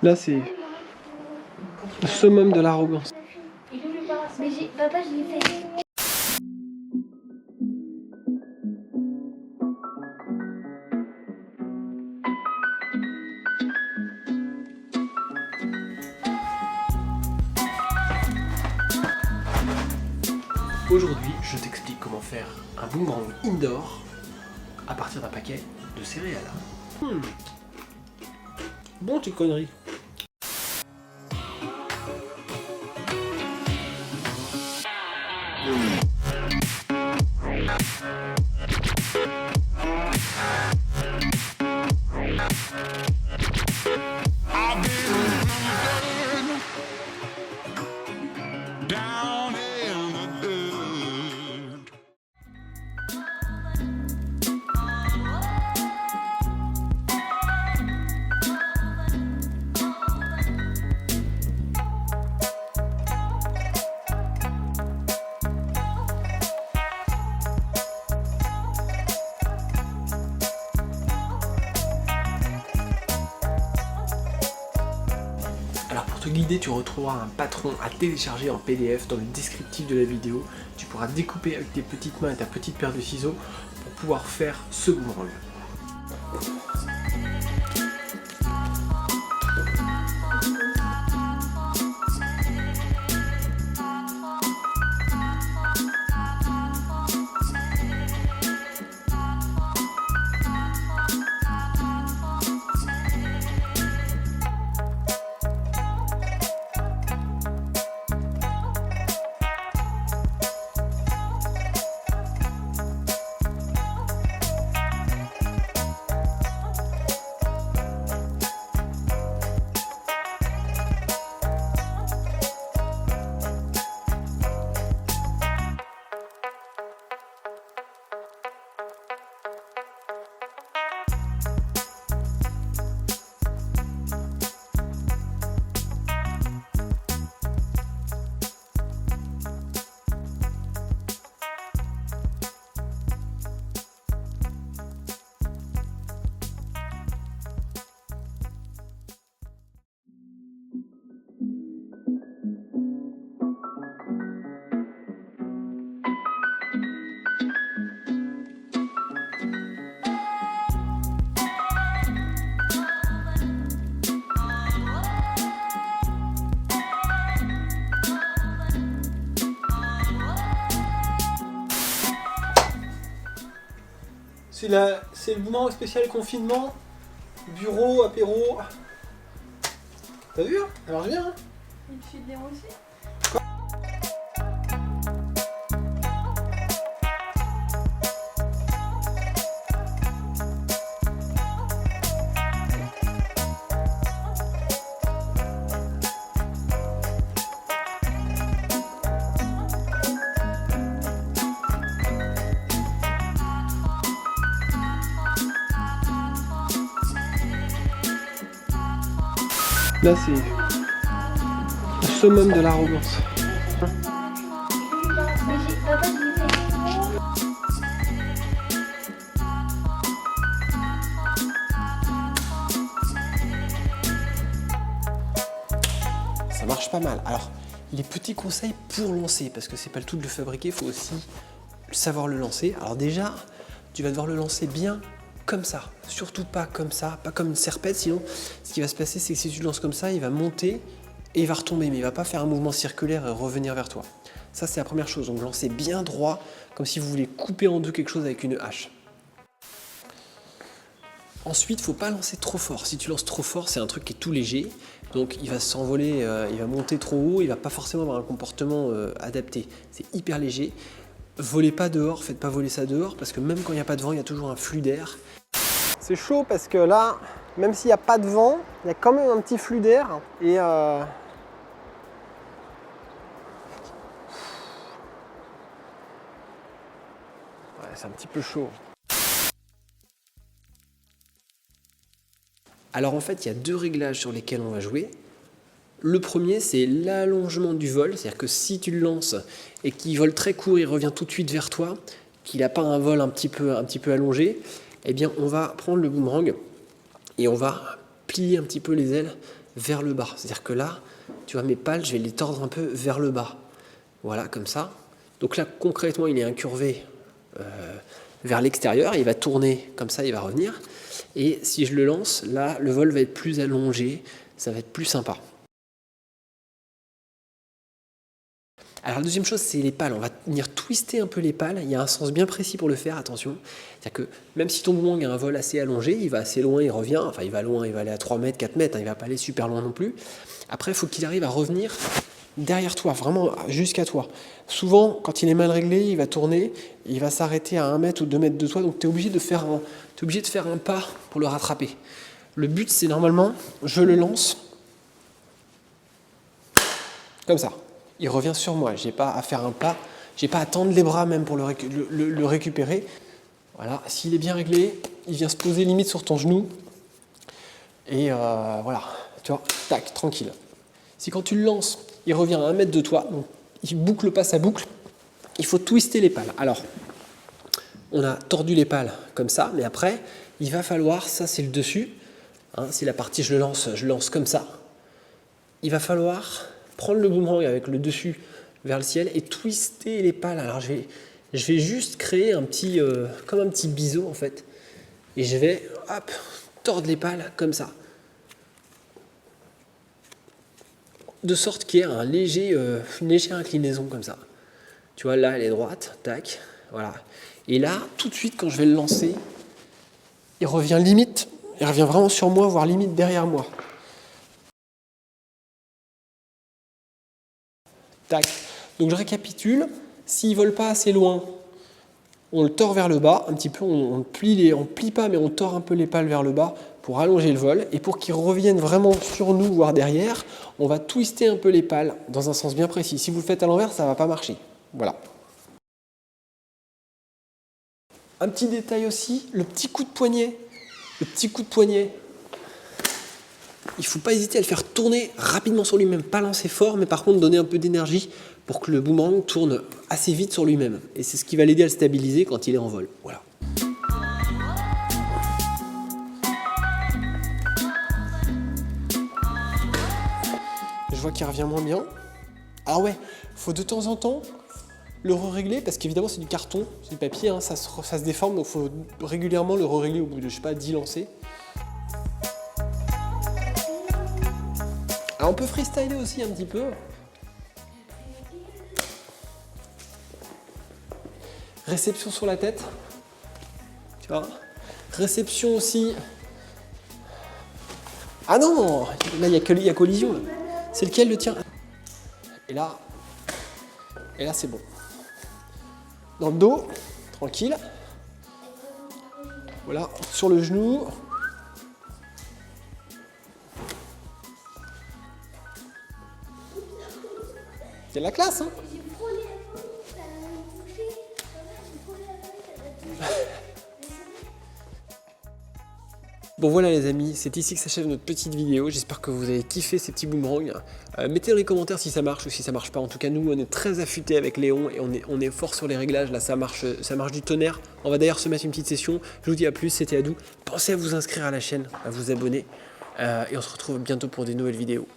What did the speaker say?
Là, c'est le summum de l'arrogance. Mais papa, je l'ai fait. Aujourd'hui, je t'explique comment faire un boomerang indoor à partir d'un paquet de céréales. Bon, tes conneries. Alors pour te guider, tu retrouveras un patron à télécharger en PDF dans le descriptif de la vidéo. Tu pourras découper avec tes petites mains et ta petite paire de ciseaux pour pouvoir faire ce boomerang. C'est le boomerang spécial confinement, bureau, apéro. T'as vu hein? Ça marche bien hein? Il te file des mots aussi. Là, c'est le summum de l'arrogance. Mais papa, je l'ai fait. Ça marche pas mal. Alors, les petits conseils pour lancer, parce que c'est pas le tout de le fabriquer, il faut aussi savoir le lancer. Alors déjà, tu vas devoir le lancer bien comme ça, surtout pas comme ça, pas comme une serpette, sinon ce qui va se passer c'est que si tu le lances comme ça, il va monter et il va retomber, mais il va pas faire un mouvement circulaire et revenir vers toi. Ça c'est la première chose, donc lancez bien droit, comme si vous voulez couper en deux quelque chose avec une hache. Ensuite, il ne faut pas lancer trop fort. Si tu lances trop fort, c'est un truc qui est tout léger, donc il va s'envoler, il va monter trop haut, il va pas forcément avoir un comportement adapté. C'est hyper léger. Volez pas dehors, faites pas voler ça dehors, parce que même quand il n'y a pas de vent, il y a toujours un flux d'air. C'est chaud parce que là, même s'il n'y a pas de vent, il y a quand même un petit flux d'air. Et ouais, c'est un petit peu chaud. Alors en fait, il y a deux réglages sur lesquels on va jouer. Le premier, c'est l'allongement du vol, c'est-à-dire que si tu le lances et qu'il vole très court, il revient tout de suite vers toi, qu'il n'a pas un vol un petit peu allongé, eh bien on va prendre le boomerang et on va plier un petit peu les ailes vers le bas. C'est-à-dire que là, tu vois, mes pales, je vais les tordre un peu vers le bas. Voilà, comme ça. Donc là, concrètement, il est incurvé vers l'extérieur. Il va tourner comme ça, il va revenir. Et si je le lance, là, le vol va être plus allongé. Ça va être plus sympa. Alors la deuxième chose, c'est les pales. On va venir twister un peu les pales. Il y a un sens bien précis pour le faire, attention. C'est-à-dire que même si ton boomerang a un vol assez allongé, il va assez loin, il revient. Enfin, il va loin, il va aller à 3 mètres, 4 mètres. Il ne va pas aller super loin non plus. Après, il faut qu'il arrive à revenir derrière toi, vraiment jusqu'à toi. Souvent, quand il est mal réglé, il va tourner, il va s'arrêter à 1 mètre ou 2 mètres de toi. Donc tu es obligé de faire un pas pour le rattraper. Le but, c'est normalement, je le lance comme ça. Il revient sur moi, je n'ai pas à faire un pas, je n'ai pas à tendre les bras même pour le récupérer. Voilà, s'il est bien réglé, il vient se poser limite sur ton genou. Et voilà, tu vois, tac, tranquille. Si quand tu le lances, il revient à 1 mètre de toi, donc il boucle pas sa boucle, il faut twister les pales. Alors, on a tordu les pales comme ça, mais après, il va falloir, ça c'est le dessus, hein, c'est la partie je lance comme ça. Il va falloir prendre le boomerang avec le dessus vers le ciel et twister les pales. Alors je vais juste créer un petit, comme un petit biseau en fait. Et je vais hop, tordre les pales comme ça. De sorte qu'il y ait une légère inclinaison comme ça. Tu vois, là elle est droite, tac, voilà. Et là, tout de suite quand je vais le lancer, il revient vraiment sur moi, voire limite derrière moi. Tac. Donc je récapitule, s'il ne vole pas assez loin, on le tord vers le bas, un petit peu, on plie pas, mais on tord un peu les pales vers le bas pour allonger le vol. Et pour qu'il revienne vraiment sur nous, voire derrière, on va twister un peu les pales dans un sens bien précis. Si vous le faites à l'envers, ça ne va pas marcher. Voilà. Un petit détail aussi, le petit coup de poignet. Le petit coup de poignet. Il ne faut pas hésiter à le faire tourner rapidement sur lui-même, pas lancer fort, mais par contre donner un peu d'énergie pour que le boomerang tourne assez vite sur lui-même. Et c'est ce qui va l'aider à le stabiliser quand il est en vol. Voilà. Je vois qu'il revient moins bien. Ah ouais, il faut de temps en temps le régler parce qu'évidemment c'est du carton, c'est du papier, hein, ça se déforme, donc il faut régulièrement le régler au bout de, je sais pas, 10 lancers. Alors on peut freestyler aussi un petit peu. Réception sur la tête. Tu vois. Réception aussi. Ah non, là il y a collision. C'est lequel le tien? Et là c'est bon. Dans le dos, tranquille. Voilà, sur le genou. C'est de la classe, hein. Bon voilà les amis, c'est ici que s'achève notre petite vidéo. J'espère que vous avez kiffé ces petits boomerangs. Mettez dans les commentaires si ça marche ou si ça marche pas. En tout cas nous on est très affûtés avec Léon et on est fort sur les réglages. Là ça marche du tonnerre. On va d'ailleurs se mettre une petite session. Je vous dis à plus, c'était Adou. Pensez à vous inscrire à la chaîne, à vous abonner et on se retrouve bientôt pour des nouvelles vidéos.